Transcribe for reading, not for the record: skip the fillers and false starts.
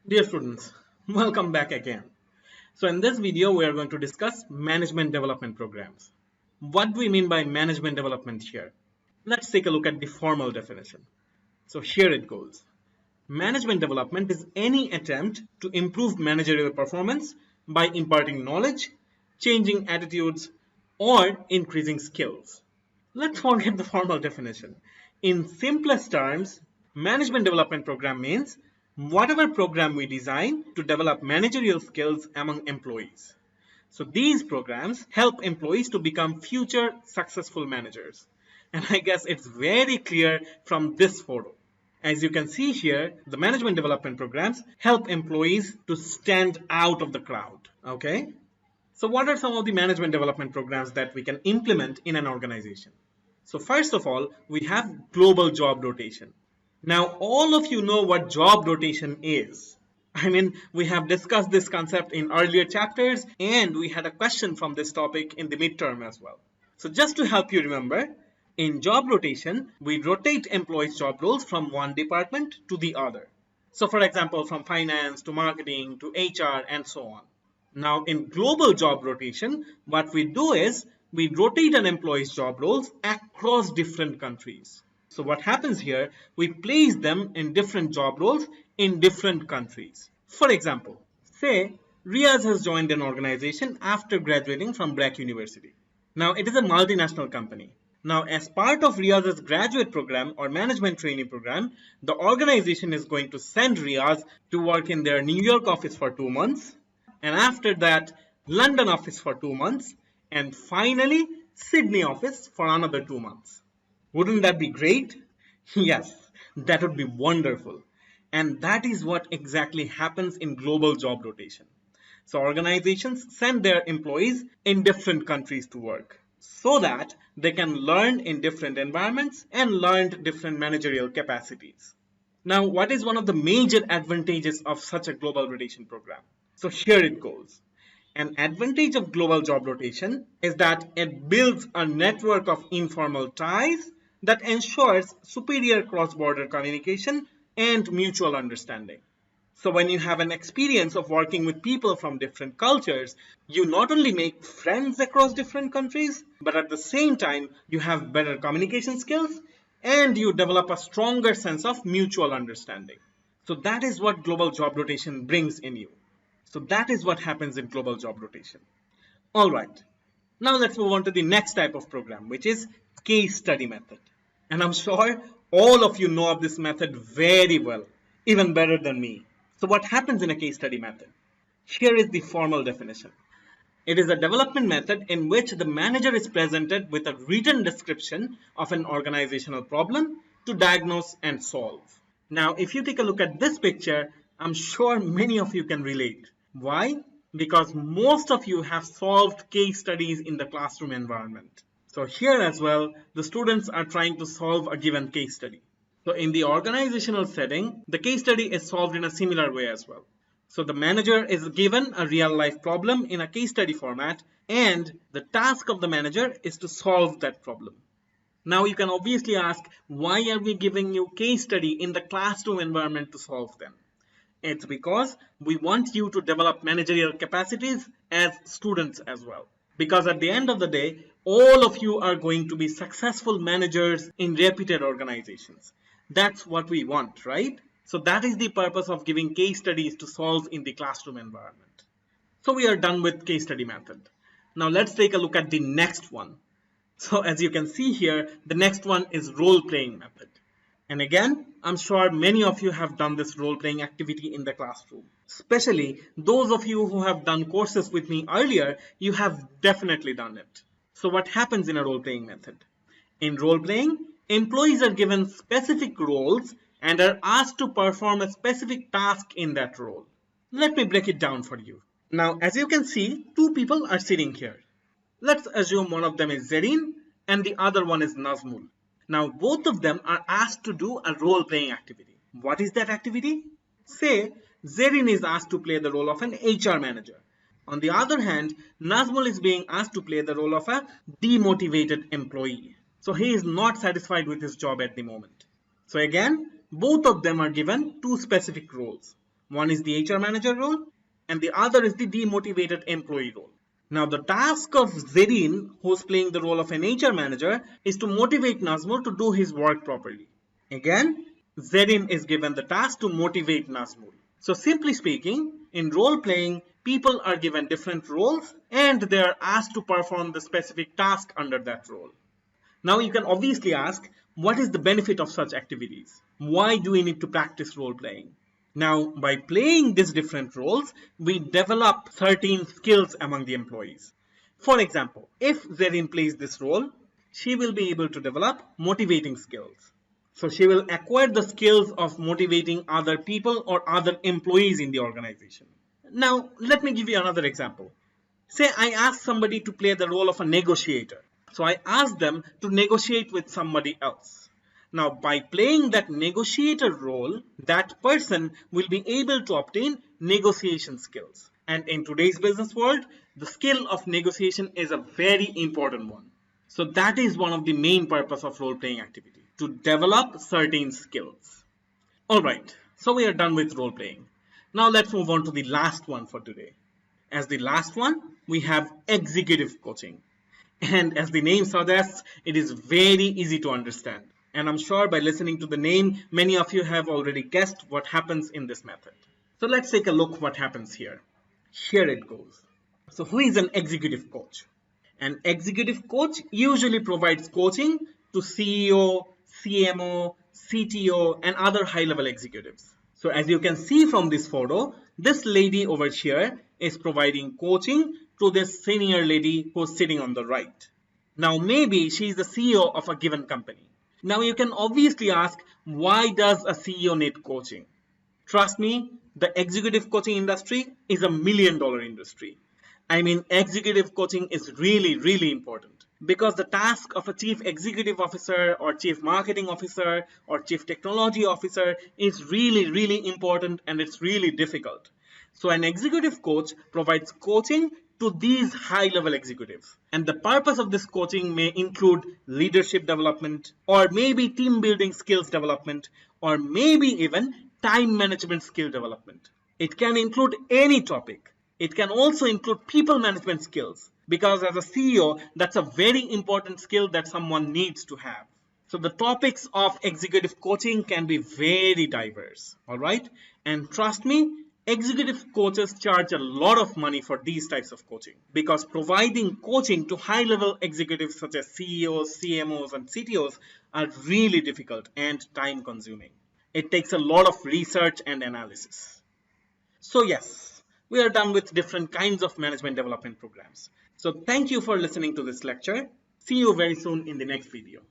Dear students, welcome back again. So in this video, we are going to discuss management development programs. What do we mean by management development here? Let's take a look at the formal definition. So here it goes. Management development is any attempt to improve managerial performance by imparting knowledge, changing attitudes, or increasing skills. Let's forget the formal definition. In simplest terms, management development program means whatever program we design to develop managerial skills among employees. So these programs help employees to become future successful managers. And I guess it's very clear from this photo. As you can see here, the management development programs help employees to stand out of the crowd. Okay? So what are some of the management development programs that we can implement in an organization? So first of all, we have global job rotation. Now, all of you know what job rotation is. I mean, we have discussed this concept in earlier chapters and we had a question from this topic in the midterm as well. So just to help you remember, in job rotation, we rotate employees' job roles from one department to the other. So for example, from finance to marketing to HR and so on. Now in global job rotation, what we do is we rotate an employee's job roles across different countries. So what happens here, we place them in different job roles in different countries. For example, say Riaz has joined an organization after graduating from BRAC University. Now it is a multinational company. Now as part of Riaz's graduate program or management training program, the organization is going to send Riaz to work in their New York office for 2 months, and after that London office for 2 months, and finally Sydney office for another 2 months. Wouldn't that be great? Yes, that would be wonderful. And that is what exactly happens in global job rotation. So organizations send their employees in different countries to work so that they can learn in different environments and learn different managerial capacities. Now, what is one of the major advantages of such a global rotation program? So here it goes. An advantage of global job rotation is that it builds a network of informal ties that ensures superior cross-border communication and mutual understanding. So when you have an experience of working with people from different cultures, you not only make friends across different countries, but at the same time, you have better communication skills and you develop a stronger sense of mutual understanding. So that is what global job rotation brings in you. So that is what happens in global job rotation. All right. Now let's move on to the next type of program, which is case study method. And I'm sure all of you know of this method very well, even better than me. So what happens in a case study method? Here is the formal definition. It is a development method in which the manager is presented with a written description of an organizational problem to diagnose and solve. Now, if you take a look at this picture, I'm sure many of you can relate. Why? Because most of you have solved case studies in the classroom environment. So here as well, the students are trying to solve a given case study. So in the organizational setting, the case study is solved in a similar way as well. So the manager is given a real life problem in a case study format, and the task of the manager is to solve that problem. Now you can obviously ask, why are we giving you case study in the classroom environment to solve them? It's because we want you to develop managerial capacities as students as well. Because at the end of the day, all of you are going to be successful managers in reputed organizations. That's what we want, right? So that is the purpose of giving case studies to solve in the classroom environment. So we are done with case study method. Now let's take a look at the next one. So as you can see here, the next one is role-playing method. And again, I'm sure many of you have done this role-playing activity in the classroom. Especially those of you who have done courses with me earlier, you have definitely done it. So what happens in a role-playing method? In role-playing, employees are given specific roles and are asked to perform a specific task in that role. Let me break it down for you. Now, as you can see, two people are sitting here. Let's assume one of them is Zerin and the other one is Nazmul. Now both of them are asked to do a role-playing activity. What is that activity? Say, Zerin is asked to play the role of an HR manager. On the other hand, Nazmul is being asked to play the role of a demotivated employee. So he is not satisfied with his job at the moment. So again, both of them are given two specific roles. One is the HR manager role, and the other is the demotivated employee role. Now, the task of Zerrin, who's playing the role of an HR manager, is to motivate Nazmul to do his work properly. Again, Zerrin is given the task to motivate Nazmul. So simply speaking, in role playing, people are given different roles and they are asked to perform the specific task under that role. Now you can obviously ask, what is the benefit of such activities? Why do we need to practice role playing? Now, by playing these different roles, we develop certain skills among the employees. For example, if Zerrin plays this role, she will be able to develop motivating skills. So she will acquire the skills of motivating other people or other employees in the organization. Now, let me give you another example. Say I ask somebody to play the role of a negotiator. So I ask them to negotiate with somebody else. Now, by playing that negotiator role, that person will be able to obtain negotiation skills. And in today's business world, the skill of negotiation is a very important one. So that is one of the main purpose of role-playing activity, to develop certain skills. Alright, so we are done with role-playing. Now let's move on to the last one for today. As the last one, we have executive coaching. And as the name suggests, it is very easy to understand. And I'm sure by listening to the name, many of you have already guessed what happens in this method. So let's take a look what happens here. Here it goes. So who is an executive coach? An executive coach usually provides coaching to CEO, CMO, CTO, and other high-level executives. So as you can see from this photo, this lady over here is providing coaching to this senior lady who's sitting on the right. Now maybe she's the CEO of a given company. Now you can obviously ask, why does a CEO need coaching? Trust me, the executive coaching industry is $1 million industry. I mean, executive coaching is really important, because the task of a chief executive officer or chief marketing officer or chief technology officer is really important, and it's really difficult. So an executive coach provides coaching to these high-level executives. And the purpose of this coaching may include leadership development, or maybe team building skills development, or maybe even time management skill development. It can include any topic. It can also include people management skills, because as a CEO, that's a very important skill that someone needs to have. So the topics of executive coaching can be very diverse, all right? And trust me, executive coaches charge a lot of money for these types of coaching, because providing coaching to high-level executives such as CEOs, CMOs, and CTOs are really difficult and time-consuming. It takes a lot of research and analysis. So yes, we are done with different kinds of management development programs. So thank you for listening to this lecture. See you very soon in the next video.